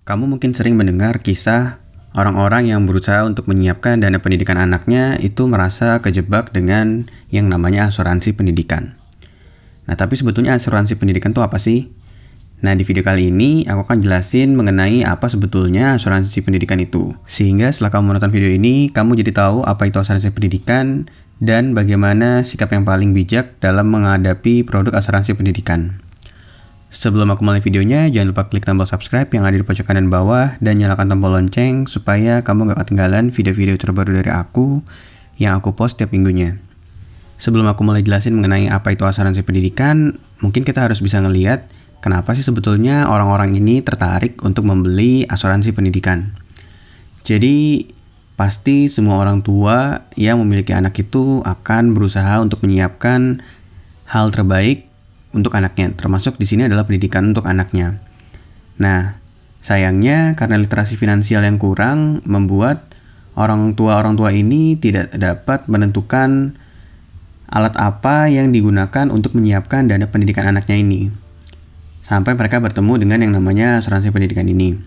Kamu mungkin sering mendengar kisah orang-orang yang berusaha untuk menyiapkan dana pendidikan anaknya itu merasa kejebak dengan yang namanya asuransi pendidikan. Nah, tapi sebetulnya asuransi pendidikan itu apa sih? Nah, di video kali ini aku akan jelasin mengenai apa sebetulnya asuransi pendidikan itu. Sehingga setelah kamu menonton video ini, kamu jadi tahu apa itu asuransi pendidikan dan bagaimana sikap yang paling bijak dalam menghadapi produk asuransi pendidikan. Sebelum aku mulai videonya, jangan lupa klik tombol subscribe yang ada di pojok kanan bawah dan nyalakan tombol lonceng supaya kamu gak ketinggalan video-video terbaru dari aku yang aku post setiap minggunya. Sebelum aku mulai jelasin mengenai apa itu asuransi pendidikan, mungkin kita harus bisa ngeliat kenapa sih sebetulnya orang-orang ini tertarik untuk membeli asuransi pendidikan. Jadi, pasti semua orang tua yang memiliki anak itu akan berusaha untuk menyiapkan hal terbaik untuk anaknya, termasuk di sini adalah pendidikan untuk anaknya. Nah, sayangnya karena literasi finansial yang kurang membuat orang tua ini tidak dapat menentukan alat apa yang digunakan untuk menyiapkan dana pendidikan anaknya ini. Sampai mereka bertemu dengan yang namanya asuransi pendidikan ini.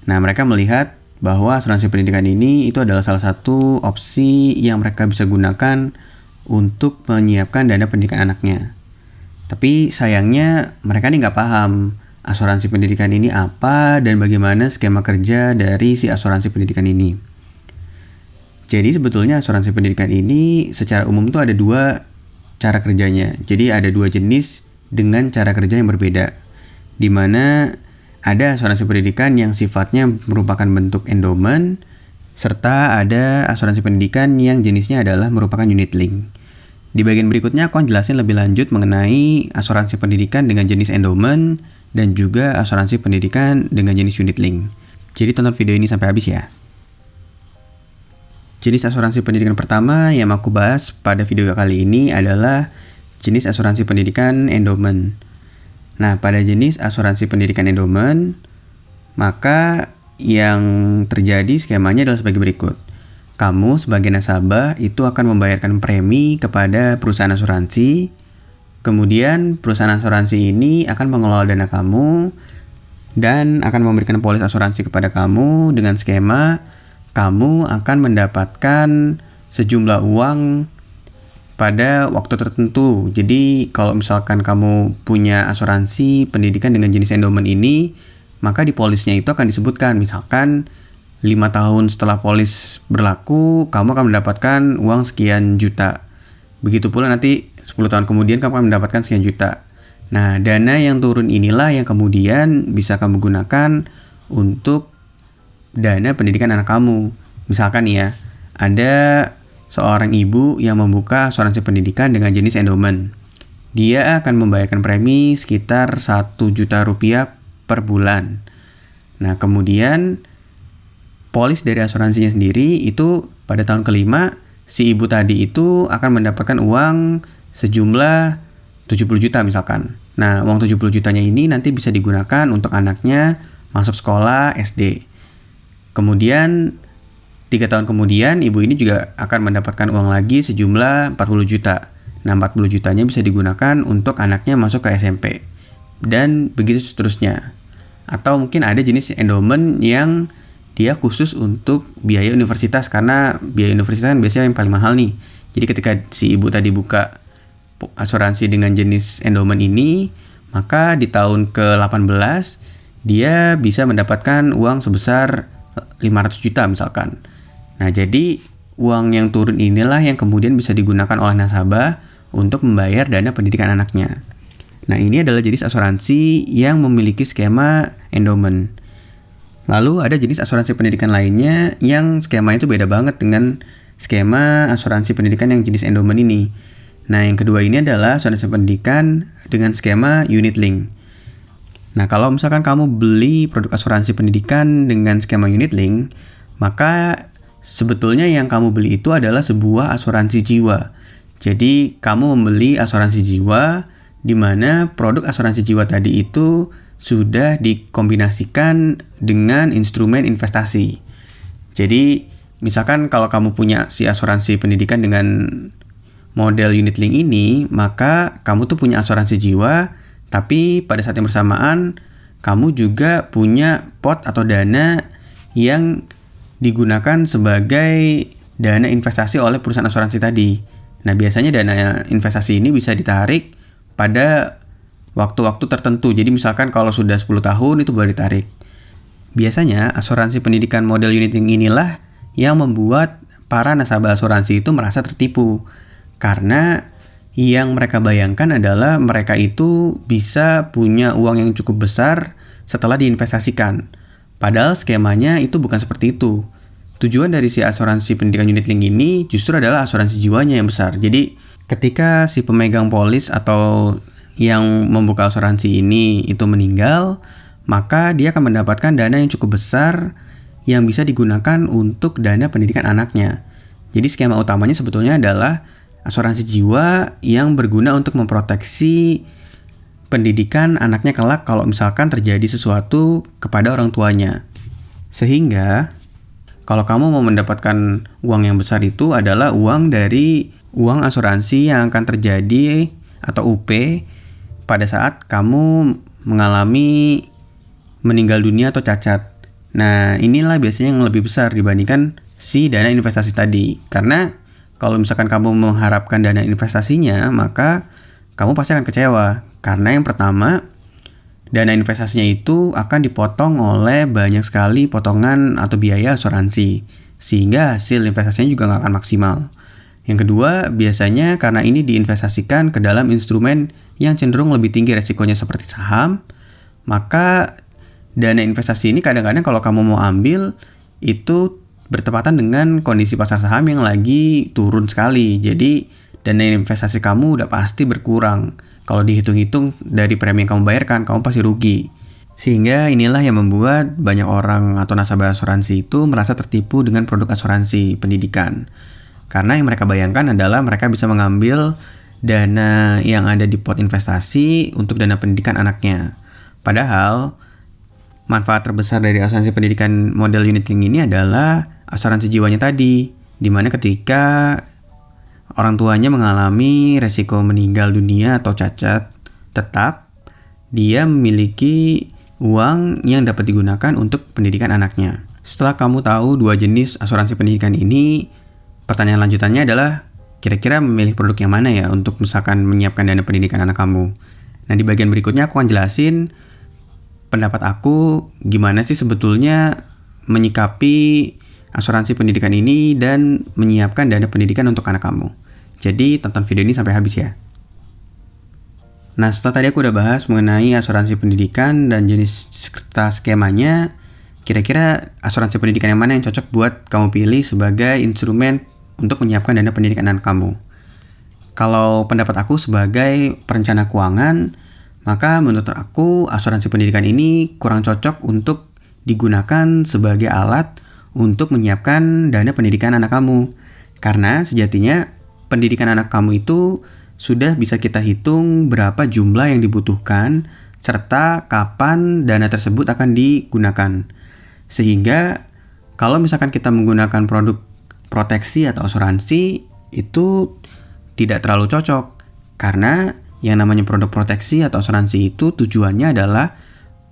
Nah, mereka melihat bahwa asuransi pendidikan ini itu adalah salah satu opsi yang mereka bisa gunakan untuk menyiapkan dana pendidikan anaknya. Tapi sayangnya mereka ini nggak paham asuransi pendidikan ini apa dan bagaimana skema kerja dari si asuransi pendidikan ini. Jadi sebetulnya asuransi pendidikan ini secara umum tuh ada dua cara kerjanya. Jadi ada dua jenis dengan cara kerja yang berbeda. Di mana ada asuransi pendidikan yang sifatnya merupakan bentuk endowment, serta ada asuransi pendidikan yang jenisnya adalah merupakan unit link. Di bagian berikutnya aku akan jelasin lebih lanjut mengenai asuransi pendidikan dengan jenis endowment dan juga asuransi pendidikan dengan jenis unit link. Jadi tonton video ini sampai habis ya. Jenis asuransi pendidikan pertama yang aku bahas pada video kali ini adalah jenis asuransi pendidikan endowment. Nah, pada jenis asuransi pendidikan endowment, maka yang terjadi skemanya adalah sebagai berikut. Kamu sebagai nasabah itu akan membayarkan premi kepada perusahaan asuransi. Kemudian perusahaan asuransi ini akan mengelola dana kamu dan akan memberikan polis asuransi kepada kamu dengan skema kamu akan mendapatkan sejumlah uang pada waktu tertentu. Jadi kalau misalkan kamu punya asuransi pendidikan dengan jenis endowment ini, maka di polisnya itu akan disebutkan misalkan 5 tahun setelah polis berlaku, kamu akan mendapatkan uang sekian juta. Begitu pula nanti 10 tahun kemudian kamu akan mendapatkan sekian juta. Nah, dana yang turun inilah yang kemudian bisa kamu gunakan untuk dana pendidikan anak kamu. Misalkan ya, ada seorang ibu yang membuka asuransi pendidikan dengan jenis endowment. Dia akan membayarkan premi sekitar 1 juta rupiah per bulan. Nah, kemudian polis dari asuransinya sendiri itu pada tahun kelima, si ibu tadi itu akan mendapatkan uang sejumlah 70 juta misalkan. Nah, uang 70 jutanya ini nanti bisa digunakan untuk anaknya masuk sekolah SD. Kemudian 3 tahun kemudian ibu ini juga akan mendapatkan uang lagi sejumlah 40 juta. Nah, 40 jutanya bisa digunakan untuk anaknya masuk ke SMP. Dan begitu seterusnya. Atau mungkin ada jenis endowment yang dia khusus untuk biaya universitas, karena biaya universitas kan biasanya yang paling mahal nih. Jadi ketika si ibu tadi buka asuransi dengan jenis endowment ini, maka di tahun ke-18 dia bisa mendapatkan uang sebesar 500 juta misalkan. Nah, jadi uang yang turun inilah yang kemudian bisa digunakan oleh nasabah untuk membayar dana pendidikan anaknya. Nah, ini adalah jenis asuransi yang memiliki skema endowment. Lalu ada jenis asuransi pendidikan lainnya yang skema itu beda banget dengan skema asuransi pendidikan yang jenis endowment ini. Nah, yang kedua ini adalah asuransi pendidikan dengan skema unit link. Nah, kalau misalkan kamu beli produk asuransi pendidikan dengan skema unit link, maka sebetulnya yang kamu beli itu adalah sebuah asuransi jiwa. Jadi, kamu membeli asuransi jiwa di mana produk asuransi jiwa tadi itu sudah dikombinasikan dengan instrumen investasi. Jadi, misalkan kalau kamu punya si asuransi pendidikan dengan model unit link ini, maka kamu tuh punya asuransi jiwa, tapi pada saat yang bersamaan kamu juga punya pot atau dana yang digunakan sebagai dana investasi oleh perusahaan asuransi tadi. Nah, biasanya dana investasi ini bisa ditarik pada waktu-waktu tertentu. Jadi misalkan kalau sudah 10 tahun itu boleh ditarik. Biasanya asuransi pendidikan model unit link inilah yang membuat para nasabah asuransi itu merasa tertipu. Karena yang mereka bayangkan adalah mereka itu bisa punya uang yang cukup besar setelah diinvestasikan. Padahal skemanya itu bukan seperti itu. Tujuan dari si asuransi pendidikan unit link ini justru adalah asuransi jiwanya yang besar. Jadi ketika si pemegang polis atau yang membuka asuransi ini itu meninggal, maka dia akan mendapatkan dana yang cukup besar yang bisa digunakan untuk dana pendidikan anaknya. Jadi skema utamanya sebetulnya adalah asuransi jiwa yang berguna untuk memproteksi pendidikan anaknya kelak kalau misalkan terjadi sesuatu kepada orang tuanya. Sehingga kalau kamu mau mendapatkan uang yang besar itu adalah uang dari uang asuransi yang akan terjadi atau UP pada saat kamu mengalami meninggal dunia atau cacat. Nah, inilah biasanya yang lebih besar dibandingkan si dana investasi tadi. Karena kalau misalkan kamu mengharapkan dana investasinya, maka kamu pasti akan kecewa. Karena yang pertama, dana investasinya itu akan dipotong oleh banyak sekali potongan atau biaya asuransi, sehingga hasil investasinya juga nggak akan maksimal. Yang kedua, biasanya karena ini diinvestasikan ke dalam instrumen yang cenderung lebih tinggi resikonya seperti saham, maka dana investasi ini kadang-kadang kalau kamu mau ambil, itu bertepatan dengan kondisi pasar saham yang lagi turun sekali. Jadi, dana investasi kamu udah pasti berkurang. Kalau dihitung-hitung dari premi yang kamu bayarkan, kamu pasti rugi. Sehingga inilah yang membuat banyak orang atau nasabah asuransi itu merasa tertipu dengan produk asuransi pendidikan. Karena yang mereka bayangkan adalah mereka bisa mengambil dana yang ada di pot investasi untuk dana pendidikan anaknya. Padahal, manfaat terbesar dari asuransi pendidikan model unit link ini adalah asuransi jiwanya tadi. Dimana ketika orang tuanya mengalami resiko meninggal dunia atau cacat, tetap dia memiliki uang yang dapat digunakan untuk pendidikan anaknya. Setelah kamu tahu dua jenis asuransi pendidikan ini, pertanyaan lanjutannya adalah kira-kira memilih produk yang mana ya untuk misalkan menyiapkan dana pendidikan anak kamu. Nah, di bagian berikutnya aku akan jelasin pendapat aku gimana sih sebetulnya menyikapi asuransi pendidikan ini dan menyiapkan dana pendidikan untuk anak kamu. Jadi tonton video ini sampai habis ya. Nah, setelah tadi aku udah bahas mengenai asuransi pendidikan dan jenis serta skemanya, kira-kira asuransi pendidikan yang mana yang cocok buat kamu pilih sebagai instrumen untuk menyiapkan dana pendidikan anak kamu. Kalau pendapat aku sebagai perencana keuangan, maka menurut aku asuransi pendidikan ini kurang cocok untuk digunakan sebagai alat untuk menyiapkan dana pendidikan anak kamu. Karena sejatinya pendidikan anak kamu itu sudah bisa kita hitung berapa jumlah yang dibutuhkan serta kapan dana tersebut akan digunakan. Sehingga kalau misalkan kita menggunakan produk proteksi atau asuransi itu tidak terlalu cocok. Karena yang namanya produk proteksi atau asuransi itu tujuannya adalah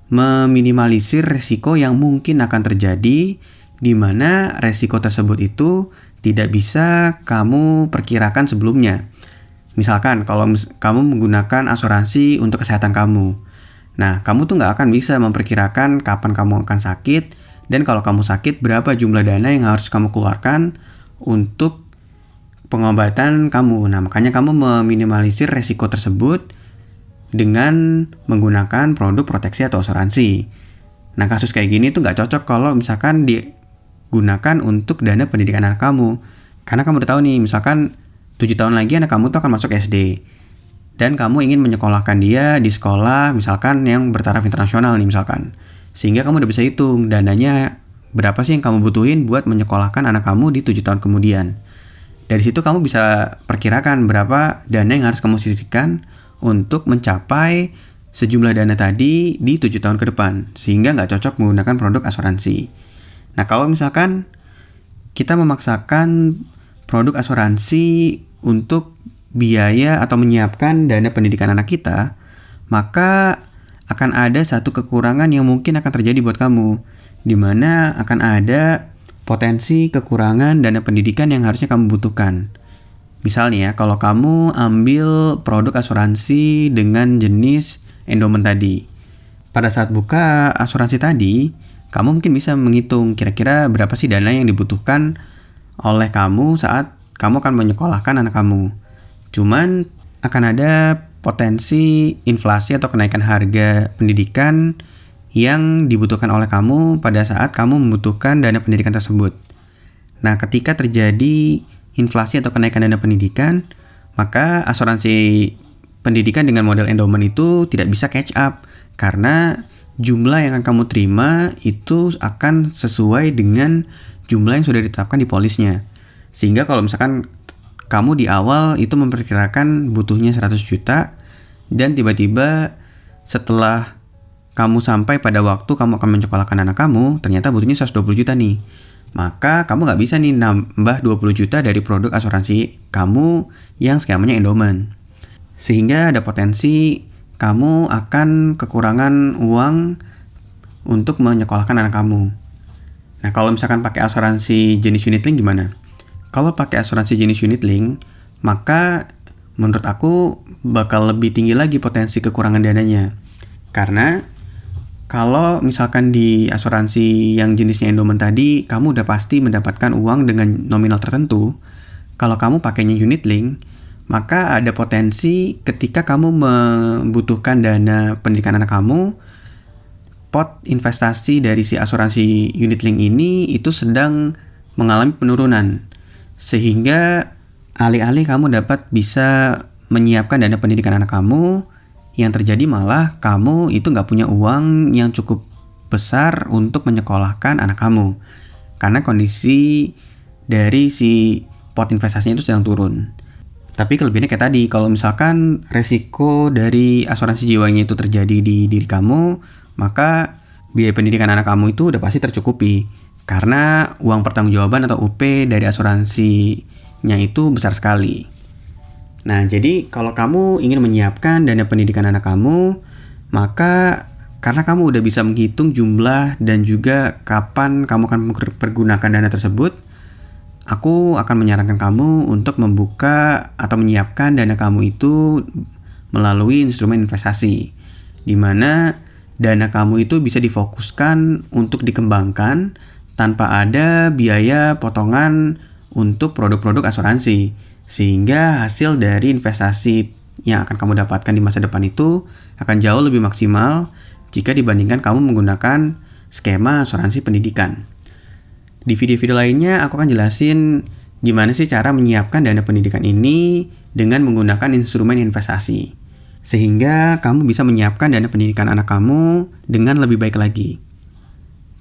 meminimalisir resiko yang mungkin akan terjadi, di mana resiko tersebut itu tidak bisa kamu perkirakan sebelumnya. Misalkan kalau kamu menggunakan asuransi untuk kesehatan kamu. Nah, kamu tuh nggak akan bisa memperkirakan kapan kamu akan sakit, dan kalau kamu sakit berapa jumlah dana yang harus kamu keluarkan untuk pengobatan kamu. Nah, makanya kamu meminimalisir resiko tersebut dengan menggunakan produk proteksi atau asuransi. Nah, kasus kayak gini tuh nggak cocok kalau misalkan digunakan untuk dana pendidikan anak kamu. Karena kamu udah tahu nih, misalkan 7 tahun lagi anak kamu tuh akan masuk SD. Dan kamu ingin menyekolahkan dia di sekolah misalkan yang bertaraf internasional nih misalkan. Sehingga kamu udah bisa hitung dananya berapa sih yang kamu butuhin buat menyekolahkan anak kamu di 7 tahun kemudian. Dari situ kamu bisa perkirakan berapa dana yang harus kamu sisihkan untuk mencapai sejumlah dana tadi di 7 tahun ke depan. Sehingga nggak cocok menggunakan produk asuransi. Nah, kalau misalkan kita memaksakan produk asuransi untuk biaya atau menyiapkan dana pendidikan anak kita, maka akan ada satu kekurangan yang mungkin akan terjadi buat kamu, di mana akan ada potensi kekurangan dana pendidikan yang harusnya kamu butuhkan. Misalnya, kalau kamu ambil produk asuransi dengan jenis endowment tadi, pada saat buka asuransi tadi, kamu mungkin bisa menghitung kira-kira berapa sih dana yang dibutuhkan oleh kamu saat kamu akan menyekolahkan anak kamu. Cuman akan ada potensi inflasi atau kenaikan harga pendidikan yang dibutuhkan oleh kamu pada saat kamu membutuhkan dana pendidikan tersebut. Nah, ketika terjadi inflasi atau kenaikan dana pendidikan, maka asuransi pendidikan dengan model endowment itu tidak bisa catch up karena jumlah yang akan kamu terima itu akan sesuai dengan jumlah yang sudah ditetapkan di polisnya. Sehingga kalau misalkan kamu di awal itu memperkirakan butuhnya 100 juta dan tiba-tiba setelah kamu sampai pada waktu kamu akan menyekolahkan anak kamu, ternyata butuhnya 120 juta nih. Maka kamu nggak bisa nih nambah 20 juta dari produk asuransi kamu yang skemanya endowment. Sehingga ada potensi kamu akan kekurangan uang untuk menyekolahkan anak kamu. Nah, kalau misalkan pakai asuransi jenis unit link gimana? Kalau pakai asuransi jenis unit link, maka menurut aku bakal lebih tinggi lagi potensi kekurangan dananya. Karena kalau misalkan di asuransi yang jenisnya endowment tadi, kamu udah pasti mendapatkan uang dengan nominal tertentu. Kalau kamu pakainya unit link, maka ada potensi ketika kamu membutuhkan dana pendidikan anak kamu, pot investasi dari si asuransi unit link ini itu sedang mengalami penurunan. Sehingga alih-alih kamu dapat bisa menyiapkan dana pendidikan anak kamu, yang terjadi malah kamu itu nggak punya uang yang cukup besar untuk menyekolahkan anak kamu. Karena kondisi dari si pot investasinya itu sedang turun. Tapi kelebihannya kayak tadi, kalau misalkan resiko dari asuransi jiwanya itu terjadi di diri kamu, maka biaya pendidikan anak kamu itu udah pasti tercukupi. Karena uang pertanggungjawaban atau UP dari asuransinya itu besar sekali. Nah, jadi kalau kamu ingin menyiapkan dana pendidikan anak kamu, maka karena kamu udah bisa menghitung jumlah dan juga kapan kamu akan mempergunakan dana tersebut, aku akan menyarankan kamu untuk membuka atau menyiapkan dana kamu itu melalui instrumen investasi, di mana dana kamu itu bisa difokuskan untuk dikembangkan tanpa ada biaya potongan untuk produk-produk asuransi. Sehingga hasil dari investasi yang akan kamu dapatkan di masa depan itu akan jauh lebih maksimal jika dibandingkan kamu menggunakan skema asuransi pendidikan. Di video-video lainnya aku akan jelasin gimana sih cara menyiapkan dana pendidikan ini dengan menggunakan instrumen investasi. Sehingga kamu bisa menyiapkan dana pendidikan anak kamu dengan lebih baik lagi.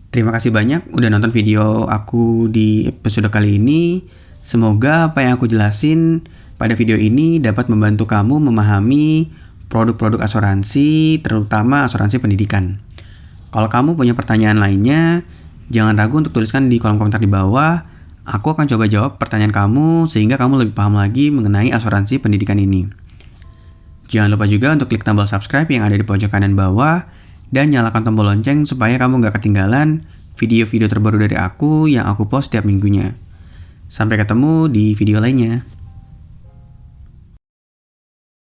Terima kasih banyak udah nonton video aku di episode kali ini. Semoga apa yang aku jelasin pada video ini dapat membantu kamu memahami produk-produk asuransi, terutama asuransi pendidikan. Kalau kamu punya pertanyaan lainnya, jangan ragu untuk tuliskan di kolom komentar di bawah. Aku akan coba jawab pertanyaan kamu sehingga kamu lebih paham lagi mengenai asuransi pendidikan ini. Jangan lupa juga untuk klik tombol subscribe yang ada di pojok kanan bawah dan nyalakan tombol lonceng supaya kamu gak ketinggalan video-video terbaru dari aku yang aku post setiap minggunya. Sampai ketemu di video lainnya.